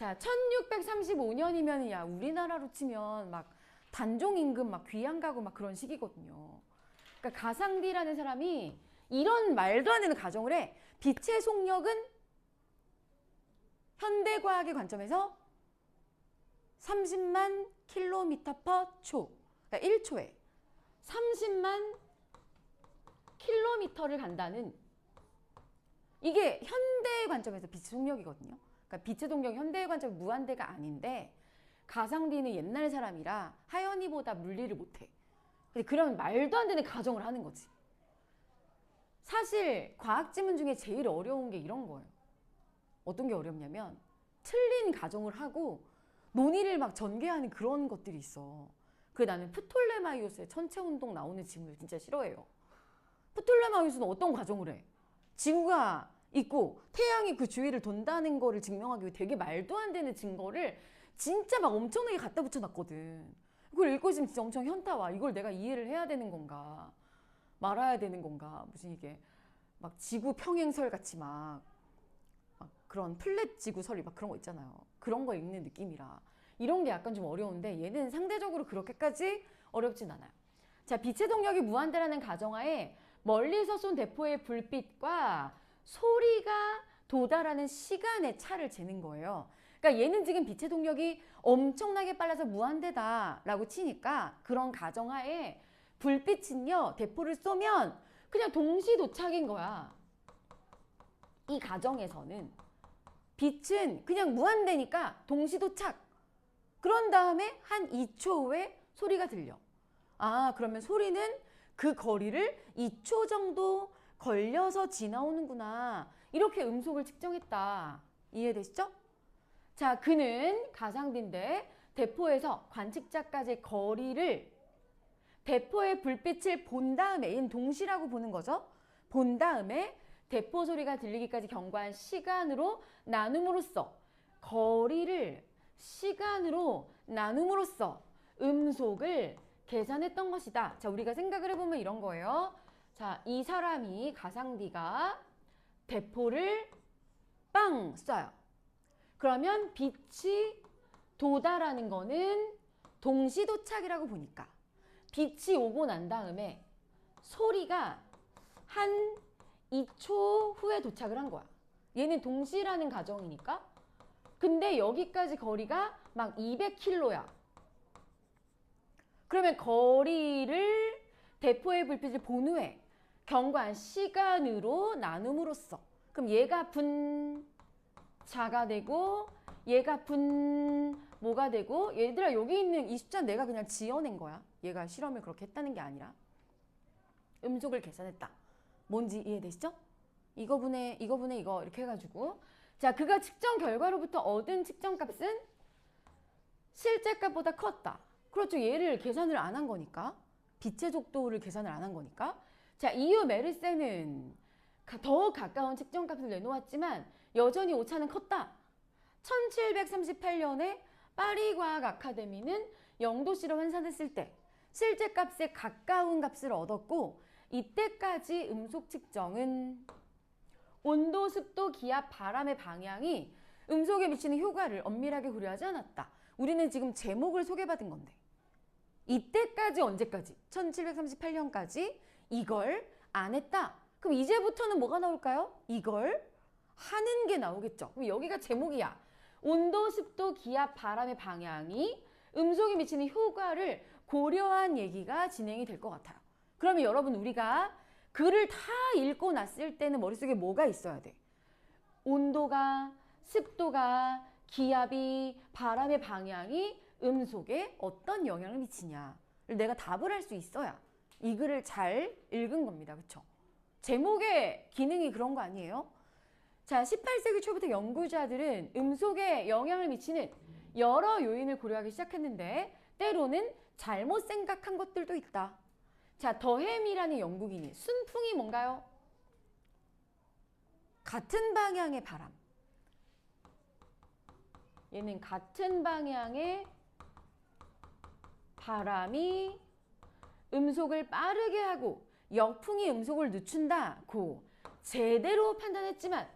자, 1635년이면 야, 우리나라로 치면 막 단종 임금 막 귀양 가고 막 그런 시기거든요. 그러니까 가상디라는 사람이 이런 말도 안 되는 가정을 해. 빛의 속력은 현대과학의 관점에서 30만 킬로미터 퍼 초. 그러니까 1초에 30만 킬로미터를 간다는, 이게 현대의 관점에서 빛의 속력이거든요. 그러니까 빛의 속력이 현대의 관점에 무한대가 아닌데, 가상디는 옛날 사람이라 하연이보다 물리를 못해. 근데 그런 말도 안 되는 가정을 하는 거지. 사실 과학 지문 중에 제일 어려운 게 이런 거예요. 어떤 게 어렵냐면 틀린 가정을 하고 논의를 막 전개하는 그런 것들이 있어. 그래, 나는 프톨레마이오스의 천체운동 나오는 지문을 진짜 싫어해요. 프톨레마이오스는 어떤 가정을 해? 지구가 있고 태양이 그 주위를 돈다는 거를 증명하기 위해 되게 말도 안 되는 증거를 진짜 막 엄청나게 갖다 붙여놨거든. 그걸 읽고 있으면 진짜 엄청 현타 와. 이걸 내가 이해를 해야 되는 건가 말아야 되는 건가. 무슨 이게 막 지구 평행설 같이 막 그런 플랫 지구설이 막 그런 거 있잖아요. 그런 거 읽는 느낌이라 이런 게 약간 좀 어려운데, 얘는 상대적으로 그렇게까지 어렵진 않아요. 자, 빛의 동력이 무한대라는 가정하에 멀리서 쏜 대포의 불빛과 소리가 도달하는 시간의 차를 재는 거예요. 그러니까 얘는 지금 빛의 동력이 엄청나게 빨라서 무한대다라고 치니까, 그런 가정하에 불빛은요, 대포를 쏘면 그냥 동시 도착인 거야. 이 가정에서는 빛은 그냥 무한대니까 동시 도착. 그런 다음에 한 2초 후에 소리가 들려. 아, 그러면 소리는 그 거리를 2초 정도 걸려서 지나오는구나. 이렇게 음속을 측정했다. 이해되시죠? 자, 그는 가상디인데 대포에서 관측자까지의 거리를 대포의 불빛을 본 다음에, 동시라고 보는 거죠. 본 다음에 대포 소리가 들리기까지 경과한 시간으로 나눔으로써, 거리를 시간으로 나눔으로써 음속을 계산했던 것이다. 자, 우리가 생각을 해보면 이런 거예요. 자, 이 사람이, 가상디가 대포를 빵 쏴요. 그러면 빛이 도달하는 거는 동시도착이라고 보니까 빛이 오고 난 다음에 소리가 한 2초 후에 도착을 한 거야. 얘는 동시라는 가정이니까. 근데 여기까지 거리가 막 200km야. 그러면 거리를 대포의 불빛을 본 후에 경과한 시간으로 나눔으로써, 그럼 얘가 분 자가 되고 얘가 분 뭐가 되고, 얘들아 여기 있는 이 숫자는 내가 그냥 지어낸 거야. 얘가 실험을 그렇게 했다는 게 아니라 음속을 계산했다. 뭔지 이해되시죠? 이거분의 이거 이렇게 해가지고, 자, 그가 측정 결과로부터 얻은 측정값은 실제 값보다 컸다. 그렇죠. 얘를 계산을 안 한 거니까, 빛의 속도를 계산을 안 한 거니까. 자, 이후 메르세는 더 가까운 측정값을 내놓았지만 여전히 오차는 컸다. 1738년에 파리 과학 아카데미는 영도시로 환산했을 때 실제 값에 가까운 값을 얻었고, 이때까지 음속 측정은 온도, 습도, 기압, 바람의 방향이 음속에 미치는 효과를 엄밀하게 고려하지 않았다. 우리는 지금 제목을 소개받은 건데, 이때까지 언제까지? 1738년까지 이걸 안 했다. 그럼 이제부터는 뭐가 나올까요? 이걸 하는 게 나오겠죠. 그럼 여기가 제목이야. 온도, 습도, 기압, 바람의 방향이 음속에 미치는 효과를 고려한 얘기가 진행이 될 것 같아요. 그러면 여러분, 우리가 글을 다 읽고 났을 때는 머릿속에 뭐가 있어야 돼? 온도가, 습도가, 기압이, 바람의 방향이 음속에 어떤 영향을 미치냐를 내가 답을 할 수 있어야 이 글을 잘 읽은 겁니다. 그쵸? 제목의 기능이 그런 거 아니에요? 자, 18세기 초부터 연구자들은 음속에 영향을 미치는 여러 요인을 고려하기 시작했는데, 때로는 잘못 생각한 것들도 있다. 자, 더햄이라는 영국인이, 순풍이 뭔가요? 같은 방향의 바람. 얘는 같은 방향의 바람이 음속을 빠르게 하고 역풍이 음속을 늦춘다고 제대로 판단했지만,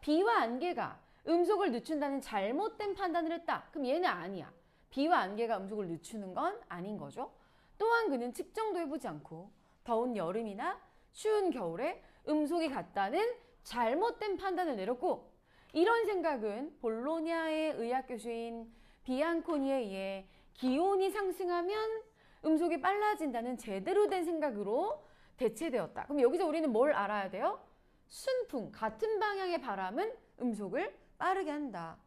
비와 안개가 음속을 늦춘다는 잘못된 판단을 했다. 그럼 얘는 아니야. 비와 안개가 음속을 늦추는 건 아닌 거죠. 또한 그는 측정도 해보지 않고 더운 여름이나 추운 겨울에 음속이 같다는 잘못된 판단을 내렸고, 이런 생각은 볼로냐의 의학 교수인 비앙코니에 의해 기온이 상승하면 음속이 빨라진다는 제대로 된 생각으로 대체되었다. 그럼 여기서 우리는 뭘 알아야 돼요? 순풍, 같은 방향의 바람은 음속을 빠르게 한다.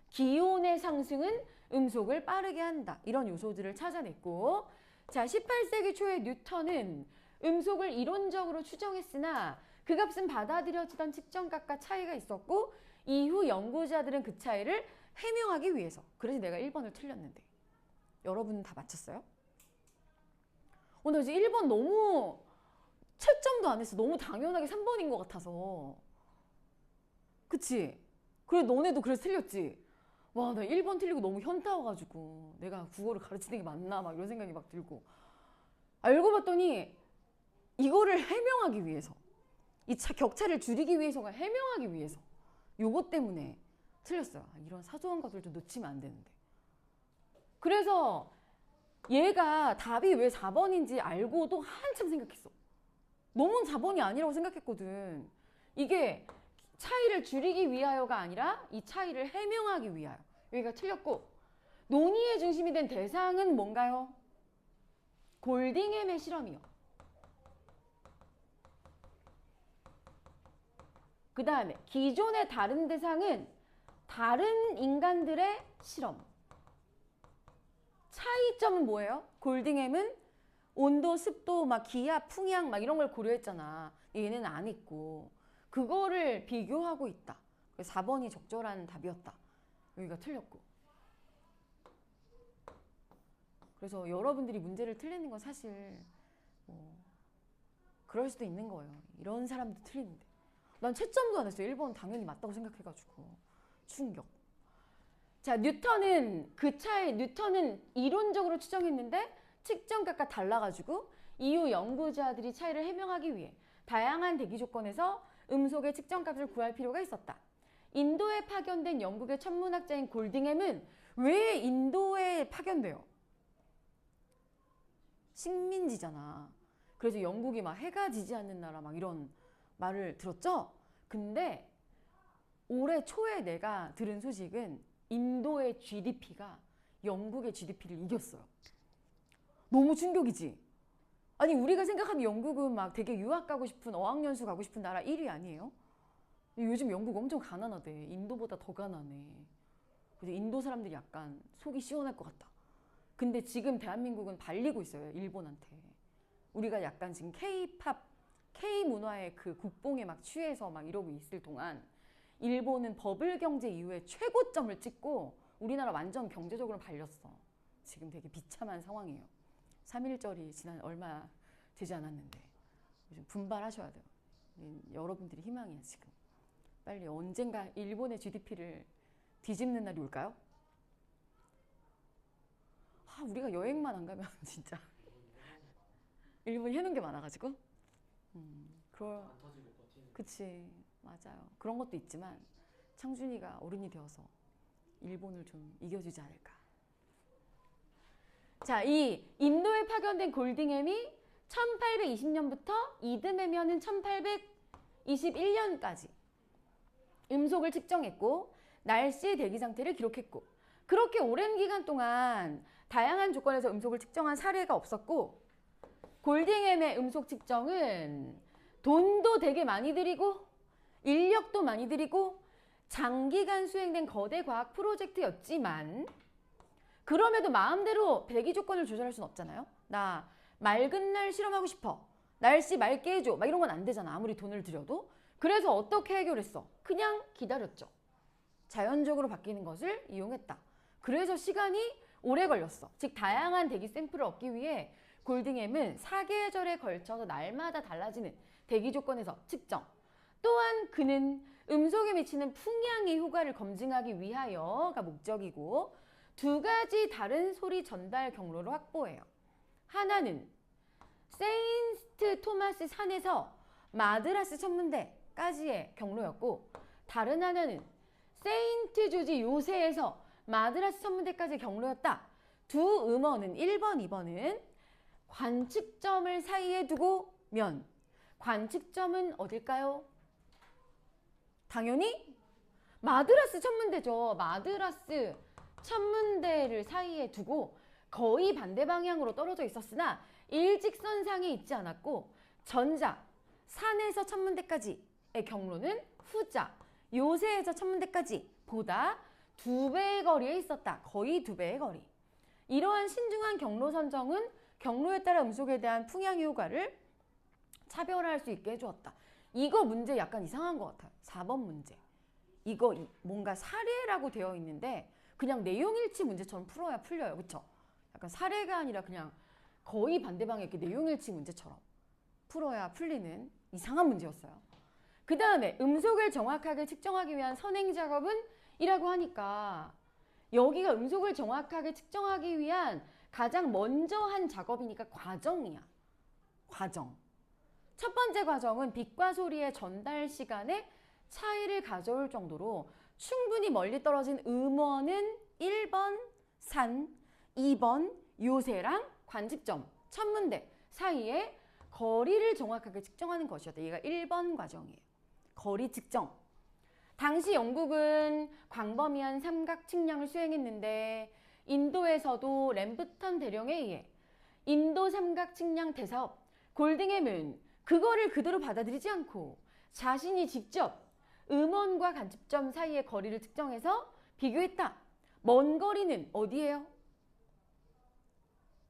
기온의 상승은 음속을 빠르게 한다. 이런 요소들을 찾아냈고, 자, 18세기 초에 뉴턴은 음속을 이론적으로 추정했으나 그 값은 받아들여지던 측정값과 차이가 있었고, 이후 연구자들은 그 차이를 해명하기 위해서, 그래서 내가 1번을 틀렸는데 여러분 다 맞췄어요? 나 이제 1번 너무 채점도 안 했어. 너무 당연하게 3번인 것 같아서. 그치? 그래, 너네도 그래서 틀렸지? 와, 나 1번 틀리고 너무 현타 와가지고 내가 국어를 가르치는 게 맞나 막 이런 생각이 막 들고, 알고 봤더니 이거를 해명하기 위해서, 이 격차를 줄이기 위해서가 해명하기 위해서, 요거 때문에 틀렸어요. 이런 사소한 것들 좀 놓치면 안 되는데. 그래서 얘가 답이 왜 4번인지 알고도 한참 생각했어. 너무 4번이 아니라고 생각했거든. 이게 차이를 줄이기 위하여가 아니라 이 차이를 해명하기 위하여. 여기가 틀렸고, 논의의 중심이 된 대상은 뭔가요? 골딩햄의 실험이요. 그 다음에 기존의 다른 대상은 다른 인간들의 실험. 차이점은 뭐예요? 골딩햄은 온도, 습도, 막 기압, 풍향 막 이런 걸 고려했잖아. 얘는 안 했고, 그거를 비교하고 있다. 4번이 적절한 답이었다. 여기가 틀렸고. 그래서 여러분들이 문제를 틀리는 건 사실 그럴 수도 있는 거예요. 이런 사람도 틀리는데. 난 채점도 안 했어요. 1번 당연히 맞다고 생각해가지고. 충격. 자, 뉴턴은 뉴턴은 이론적으로 추정했는데 측정값과 달라가지고 이후 연구자들이 차이를 해명하기 위해 다양한 대기 조건에서 음속의 측정값을 구할 필요가 있었다. 인도에 파견된 영국의 천문학자인 골딩햄은 왜 인도에 파견돼요? 식민지잖아. 그래서 영국이 막 해가 지지 않는 나라 막 이런 말을 들었죠? 근데 올해 초에 내가 들은 소식은 인도의 GDP가 영국의 GDP를 이겼어요. 너무 충격이지? 아니, 우리가 생각하는 영국은 막 되게 유학 가고 싶은, 어학연수 가고 싶은 나라 1위 아니에요? 요즘 영국 엄청 가난하대. 인도보다 더 가난해. 그래서 인도 사람들이 약간 속이 시원할 것 같다. 근데 지금 대한민국은 발리고 있어요, 일본한테. 우리가 약간 지금 K-팝, K-문화의 그 국뽕에 막 취해서 막 이러고 있을 동안 일본은 버블 경제 이후에 최고점을 찍고 우리나라 완전 경제적으로 발렸어. 지금 되게 비참한 상황이에요. 3.1절이 지난 얼마 되지 않았는데 요즘 분발하셔야 돼요. 여러분들이 희망이야 지금. 빨리 언젠가 일본의 GDP를 뒤집는 날이 올까요? 우리가 여행만 안 가면 진짜 일본 해놓은 게 많아가지고 그치, 맞아요. 그런 것도 있지만 창준이가 어른이 되어서 일본을 좀 이겨주지 않을까. 자, 이 인도에 파견된 골딩햄이 1820년부터 이듬해면은 1821년까지 음속을 측정했고 날씨 대기 상태를 기록했고, 그렇게 오랜 기간 동안 다양한 조건에서 음속을 측정한 사례가 없었고, 골딩햄의 음속 측정은 돈도 되게 많이 들이고 인력도 많이 들이고 장기간 수행된 거대 과학 프로젝트였지만, 그럼에도 마음대로 대기 조건을 조절할 수는 없잖아요. 나 맑은 날 실험하고 싶어. 날씨 맑게 해줘. 막 이런 건 안 되잖아. 아무리 돈을 들여도. 그래서 어떻게 해결했어? 그냥 기다렸죠. 자연적으로 바뀌는 것을 이용했다. 그래서 시간이 오래 걸렸어. 즉 다양한 대기 샘플을 얻기 위해 골딩햄은 4계절에 걸쳐서 날마다 달라지는 대기 조건에서 측정. 또한 그는 음속에 미치는 풍량의 효과를 검증하기 위하여가 목적이고, 두 가지 다른 소리 전달 경로를 확보해요. 하나는 세인트 토마스 산에서 마드라스 천문대까지의 경로였고, 다른 하나는 세인트 조지 요새에서 마드라스 천문대까지 경로였다. 두 음원은 1번, 2번은 관측점을 사이에 두고 면. 관측점은 어딜까요? 당연히 마드라스 천문대죠. 마드라스 천문대를 사이에 두고 거의 반대 방향으로 떨어져 있었으나 일직선상에 있지 않았고 전자, 산에서 천문대까지의 경로는 후자, 요새에서 천문대까지 보다 2배의 거리에 있었다. 거의 2배의 거리. 이러한 신중한 경로 선정은 경로에 따라 음속에 대한 풍향 효과를 차별화할 수 있게 해주었다. 이거 문제 약간 이상한 것 같아요. 4번 문제. 이거 뭔가 사례라고 되어 있는데 그냥 내용일치 문제처럼 풀어야 풀려요. 그쵸? 약간 사례가 아니라 그냥 거의 반대 방향 이렇게 내용일치 문제처럼 풀어야 풀리는 이상한 문제였어요. 그 다음에 음속을 정확하게 측정하기 위한 선행 작업은 이라고 하니까 여기가 음속을 정확하게 측정하기 위한 가장 먼저 한 작업이니까 과정이야. 과정. 첫 번째 과정은 빛과 소리의 전달 시간에 차이를 가져올 정도로 충분히 멀리 떨어진 음원은 1번 산, 2번 요새랑 관측점, 천문대 사이에 거리를 정확하게 측정하는 것이었다. 얘가 1번 과정이에요. 거리 측정. 당시 영국은 광범위한 삼각 측량을 수행했는데 인도에서도 램부턴 대령에 의해 인도 삼각 측량 대사업 골딩햄은 그거를 그대로 받아들이지 않고 자신이 직접 음원과 관측점 사이의 거리를 측정해서 비교했다. 먼 거리는 어디예요?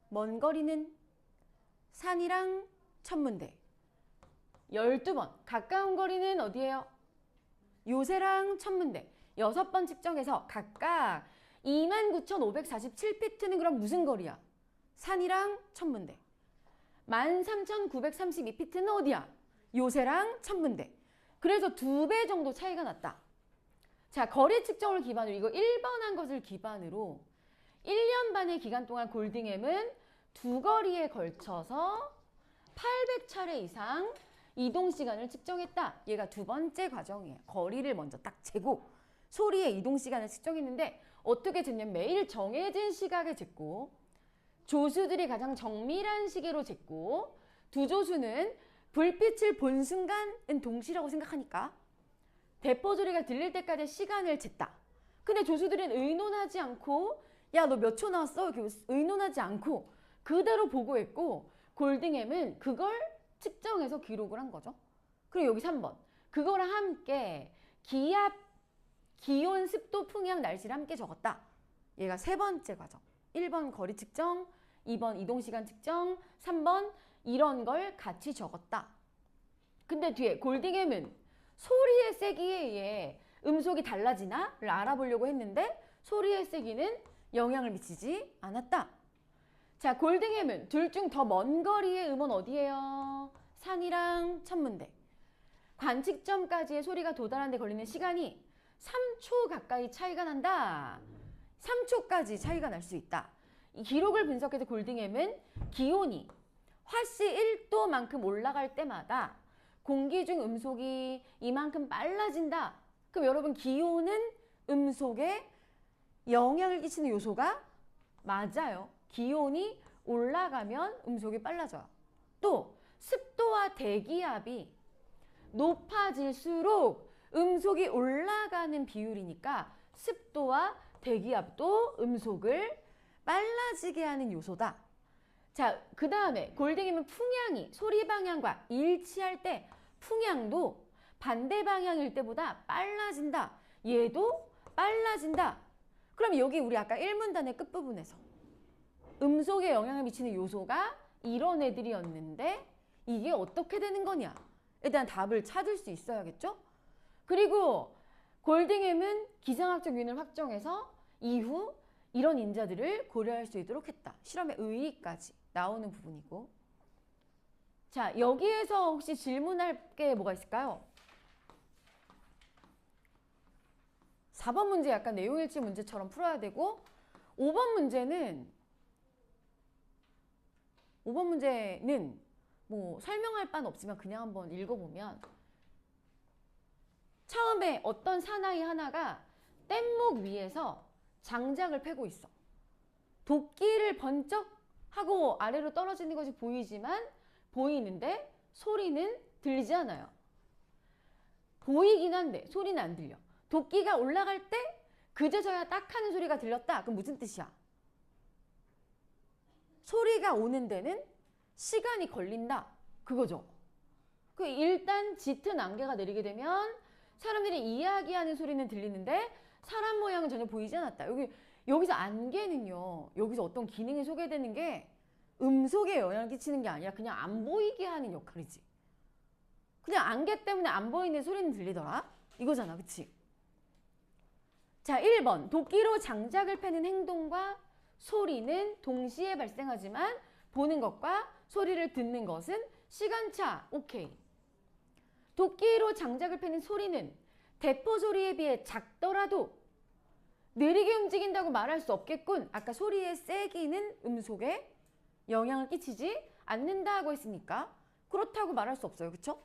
먼 거리는 산이랑 천문대. 12번. 가까운 거리는 어디예요? 요새랑 천문대. 6번 측정해서 각각 29,547피트는 그럼 무슨 거리야? 산이랑 천문대. 13,932피트는 어디야? 요새랑 천문대. 그래서 2배 정도 차이가 났다. 자, 거리 측정을 기반으로 이거 1번 한 것을 기반으로 1년 반의 기간 동안 골딩햄은 2거리에 걸쳐서 800차례 이상 이동 시간을 측정했다. 얘가 2번째 과정이에요. 거리를 먼저 딱 재고 소리의 이동 시간을 측정했는데 어떻게 쟀냐면 매일 정해진 시각에 쟀고 조수들이 가장 정밀한 시계로 쟀고 두 조수는 불빛을 본 순간은 동시라고 생각하니까 대포 소리가 들릴 때까지 시간을 쟀다. 근데 조수들은 의논하지 않고 야, 너 몇 초 나왔어? 이렇게 의논하지 않고 그대로 보고했고 골딩햄은 그걸 측정해서 기록을 한 거죠. 그리고 여기 3번. 그거랑 함께 기압, 기온, 습도, 풍향, 날씨를 함께 적었다. 얘가 3번째 과정. 1번 거리 측정, 2번 이동시간 측정, 3번 이런 걸 같이 적었다. 근데 뒤에 골딩햄은 소리의 세기에 의해 음속이 달라지나를 알아보려고 했는데 소리의 세기는 영향을 미치지 않았다. 자, 골딩햄은 둘 중 더 먼 거리의 음원 어디예요? 산이랑 천문대. 관측점까지의 소리가 도달하는 데 걸리는 시간이 3초 가까이 차이가 난다. 3초까지 차이가 날 수 있다. 이 기록을 분석해서 골딩햄은 기온이 화씨 1도만큼 올라갈 때마다 공기 중 음속이 이만큼 빨라진다. 그럼 여러분 기온은 음속에 영향을 끼치는 요소가 맞아요. 기온이 올라가면 음속이 빨라져요. 또 습도와 대기압이 높아질수록 음속이 올라가는 비율이니까 습도와 대기압도 음속을 빨라지게 하는 요소다. 자, 그 다음에 골딩햄은 풍향이 소리 방향과 일치할 때 풍향도 반대 방향일 때보다 빨라진다. 얘도 빨라진다. 그럼 여기 우리 아까 1문단의 끝부분에서 음속에 영향을 미치는 요소가 이런 애들이었는데 이게 어떻게 되는 거냐? 일단 답을 찾을 수 있어야겠죠? 그리고 골딩햄은 기상학적 요인을 확정해서 이후 이런 인자들을 고려할 수 있도록 했다. 실험의 의의까지 나오는 부분이고. 자, 여기에서 혹시 질문할 게 뭐가 있을까요? 4번 문제 약간 내용일치 문제처럼 풀어야 되고 5번 문제는 뭐 설명할 바는 없지만 그냥 한번 읽어보면 처음에 어떤 사나이 하나가 뗏목 위에서 장작을 패고 있어. 도끼를 번쩍 하고 아래로 떨어지는 것이 보이는데 소리는 들리지 않아요. 보이긴 한데 소리는 안 들려. 도끼가 올라갈 때 그제서야 딱 하는 소리가 들렸다. 그럼 무슨 뜻이야? 소리가 오는 데는 시간이 걸린다. 그거죠. 일단 짙은 안개가 내리게 되면 사람들이 이야기하는 소리는 들리는데 사람 모양은 전혀 보이지 않았다. 여기서 안개는요. 여기서 어떤 기능이 소개되는 게 음속에 영향을 끼치는 게 아니라 그냥 안 보이게 하는 역할이지. 그냥 안개 때문에 안 보이는 소리는 들리더라. 이거잖아. 그치? 자, 1번. 도끼로 장작을 패는 행동과 소리는 동시에 발생하지만 보는 것과 소리를 듣는 것은 시간차. 오케이. 도끼로 장작을 패는 소리는 대포 소리에 비해 작더라도 느리게 움직인다고 말할 수 없겠군. 아까 소리의 세기는 음속에 영향을 끼치지 않는다고 했으니까 그렇다고 말할 수 없어요. 그쵸?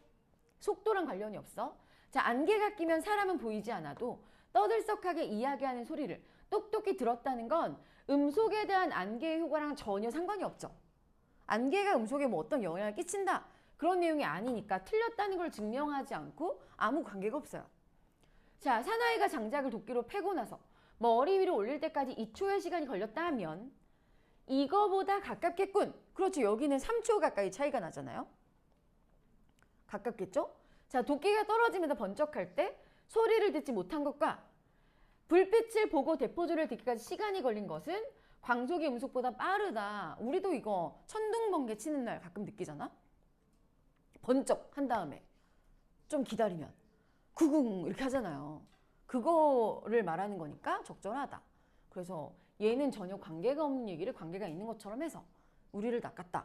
속도랑 관련이 없어. 자, 안개가 끼면 사람은 보이지 않아도 떠들썩하게 이야기하는 소리를 똑똑히 들었다는 건 음속에 대한 안개의 효과랑 전혀 상관이 없죠. 안개가 음속에 뭐 어떤 영향을 끼친다. 그런 내용이 아니니까 틀렸다는 걸 증명하지 않고 아무 관계가 없어요. 자, 사나이가 장작을 도끼로 패고 나서 머리 위로 올릴 때까지 2초의 시간이 걸렸다 하면 이거보다 가깝겠군. 그렇죠. 여기는 3초 가까이 차이가 나잖아요. 가깝겠죠? 자, 도끼가 떨어지면서 번쩍할 때 소리를 듣지 못한 것과 불빛을 보고 대포소리를 듣기까지 시간이 걸린 것은 광속이 음속보다 빠르다. 우리도 이거 천둥번개 치는 날 가끔 느끼잖아? 번쩍 한 다음에 좀 기다리면 구궁 이렇게 하잖아요. 그거를 말하는 거니까 적절하다. 그래서 얘는 전혀 관계가 없는 얘기를 관계가 있는 것처럼 해서 우리를 낚았다.